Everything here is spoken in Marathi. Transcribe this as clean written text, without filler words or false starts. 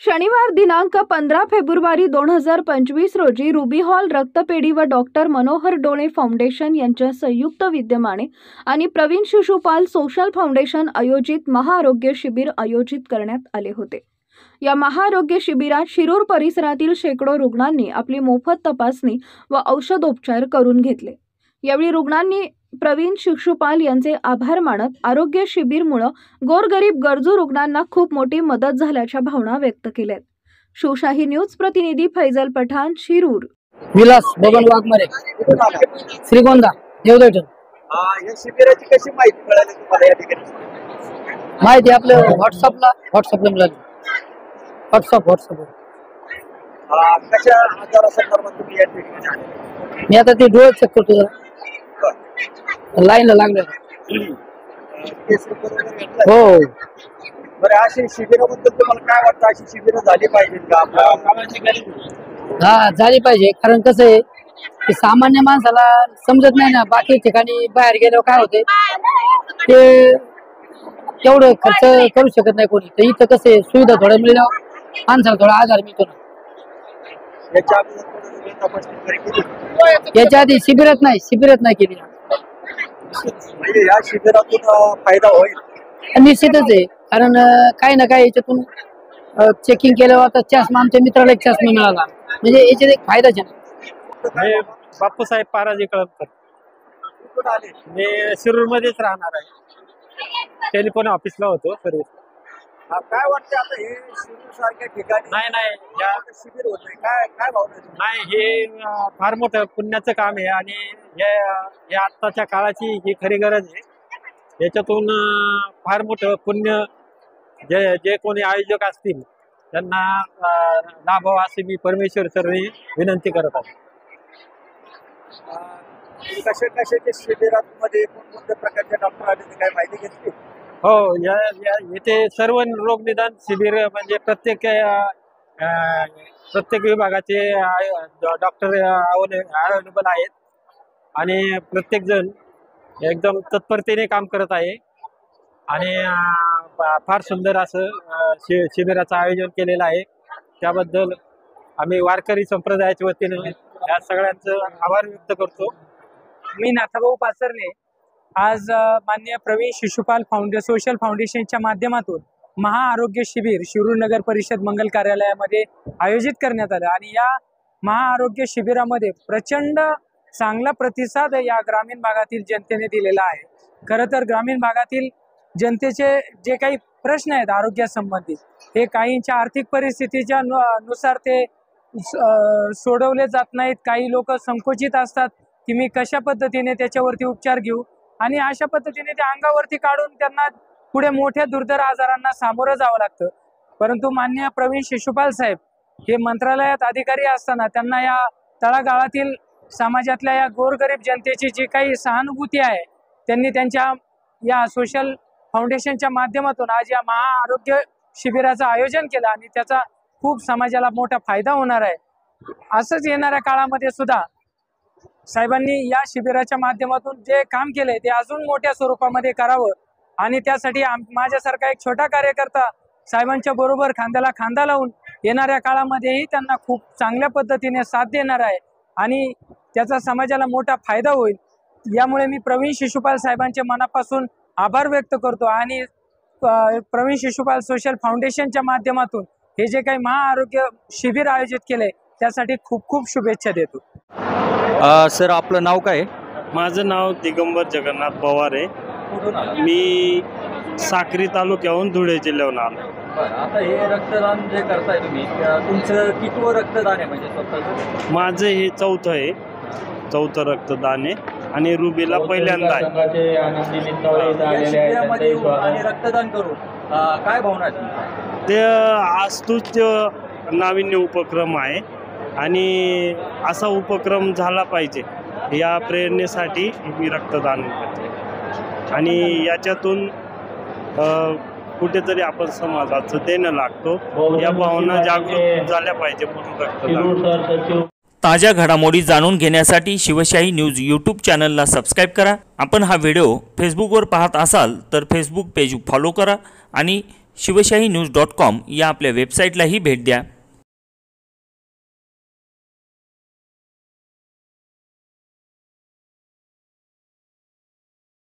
शनिवार दिनांक 15 फेब्रुवारी 2025 रोजी रुबी हॉल रक्तपेढी व डॉक्टर मनोहर डोळे फाउंडेशन यांच्या संयुक्त विद्यमाने आणि प्रवीण शिशुपाल सोशल फाउंडेशन आयोजित महाआरोग्य शिबिर आयोजित करण्यात आले होते। या महाआरोग्य शिबिरात शिरूर परिसरातील शेकडो रुग्णांनी आपली मोफत तपासणी व औषधोपचार करून घेतले। यावेळी रुग्णांनी प्रवीण शिशुपाल यांचे आभार मानत आरोग्य शिबिरमुळे गोरगरीब गरजू रुग्णांना खूप मोठी मदत झाल्याच्या भावना व्यक्त केल्यात। शिवशाही न्यूज प्रतिनिधी फैजल पठाण, शिरूर। विलास बबन वाघमारे, श्रीगोंदा, देवदर्शन। या शिबिराची कशी माहिती मिळाली तुम्हाला या ठिकाणी? माहिती आपल्या व्हॉट्सअपला मिळाली। व्हॉट्सअप कशा आजारासंदर्भात तुम्ही या ठिकाणी आले? मी आता ते डोळे चेक करतो जरा, लाईन लागले। हो, बरं, अशी शिबिराबद्दल तुम्हाला काय वाटतं? अशी शिबिरं झाली पाहिजे का आपल्या? हा, झाली पाहिजे। कारण कसं आहे की सामान्य माणसाला समजत नाही ना, बाकी ठिकाणी बाहेर गेल्यावर काय होते ते तेवढं खर्च करू शकत नाही कोणी। तर इथं कसं आहे, सुविधा थोड्या मिळाल्यावर माणसाला थोडा आधार मिळतो ना। याच्या आधी शिबिरात नाही केली। म्हणजे या शिबिरातून फायदा होईल निश्चितच आहे। कारण काही ना काही याच्यातून चेकिंग केल्यावर आता चष्मा, आमच्या मित्राला एक चष्मा मिळाला, म्हणजे याच्यात एक फायदाच आहे। बापूसाहेब पाराजी कळमकर, मी शिरूर मध्येच राहणार आहे। टेलिफोन ऑफिसला होतो सर्व्हिस। काय वाटतं आता हे शिरूर सारख्या ठिकाणी नाही या शिबिर होत काय भावना? नाही, हे फार मोठं पुण्याचं काम आहे आणि हे आत्ताच्या काळाची ही खरी गरज आहे। याच्यातून फार मोठं पुण्य जे कोणी आयोजक असतील त्यांना लाभावं अशी मी परमेश्वर चरणी विनंती करत आहे। कशाच्या शिबिरामध्ये कोणत्या प्रकारच्या डॉक्टर आले काय माहिती घेतली? हो, इथे सर्व रोग निदान शिबिर म्हणजे प्रत्येक विभागाचे डॉक्टर अवेलेबल आहेत आणि प्रत्येक जण एकदम तत्परतेने काम करत आहे आणि फार सुंदर असं शिबिराचं आयोजन केलेलं आहे। त्याबद्दल आम्ही वारकरी संप्रदायाच्या वतीने या सगळ्यांचं आभार व्यक्त करतो। मी नाथाभाऊ पाचरणे आज माननीय प्रवीण शिशुपाल सोशल फाउंडेशनच्या माध्यमातून महाआरोग्य शिबिर शिरूर नगर परिषद मंगल कार्यालयामध्ये आयोजित करण्यात आलं आणि या महाआरोग्य शिबिरामध्ये प्रचंड चांगला प्रतिसाद या ग्रामीण भागातील जनतेने दिलेला आहे। खरं तर ग्रामीण भागातील जनतेचे जे काही प्रश्न आहेत आरोग्यासंबंधित, हे काहींच्या आर्थिक परिस्थितीच्या नुसार ते सोडवले जात नाहीत। काही लोक संकोचित असतात की मी कशा पद्धतीने त्याच्यावरती उपचार घेऊ, आणि अशा पद्धतीने ते अंगावरती काढून त्यांना पुढे मोठ्या दुर्धर आजारांना सामोरं जावं लागतं। परंतु माननीय प्रवीण शिशुपाल साहेब हे मंत्रालयात अधिकारी असताना त्यांना या तळागाळातील समाजातल्या या गोरगरीब जनतेची जी काही सहानुभूती आहे, त्यांनी त्यांच्या या सोशल फाउंडेशनच्या माध्यमातून आज या महाआरोग्य शिबिराचं आयोजन केलं आणि त्याचा खूप समाजाला मोठा फायदा होणार आहे। असंच येणाऱ्या काळामध्ये सुद्धा साहेबांनी या शिबिराच्या माध्यमातून जे काम केलंय ते अजून मोठ्या स्वरूपामध्ये करावं आणि त्यासाठी माझ्यासारखा एक छोटा कार्यकर्ता साहेबांच्या बरोबर खांद्याला खांदा लावून येणाऱ्या काळामध्येही त्यांना खूप चांगल्या पद्धतीने साथ देणार आहे आणि त्याचा समाजाला मोठा फायदा होईल। यामुळे मी प्रवीण शिशुपाल साहेबांचे मनापासून आभार व्यक्त करतो आणि प्रवीण शिशुपाल सोशल फाउंडेशनच्या माध्यमातून हे जे काही महाआरोग्य शिबिर आयोजित केले त्यासाठी खूप खूप शुभेच्छा देतो। सर, आपलं नाव काय? माझं नाव दिगंबर जगन्नाथ पवार आहे। मी साक्री तालुक्याहून धुळे जिल्ह्याहून आलो। आता हे रक्तदान जे करताय तुम्ही, तुमचं कितवं रक्तदान आहे? म्हणजे स्वतःचं माझं हे चौथं रक्तदान आहे आणि रुबीला पहिल्यांदा आहे। आणि रक्तदान करून काय भावना आहे? ते आस्तुत नाविन्य उपक्रम आहे आणि असा उपक्रम झाला पाहिजे या प्रेरणेसाठी मी रक्तदान करते आणि याच्यातून कुठेतरी आपण समाजाचं देणं लागतो, या भावना जागृत झाल्या पाहिजे म्हणून रक्तदान। ताज्या घडामोडी जाणून घेण्यासाठी शिवशाही न्यूज यूट्यूब चॅनलला सबस्क्राईब करा। आपण हा व्हिडिओ फेसबुकवर पाहत असाल तर फेसबुक पेज फॉलो करा आणि शिवशाही न्यूज.com या आपल्या वेबसाईटलाही भेट द्या.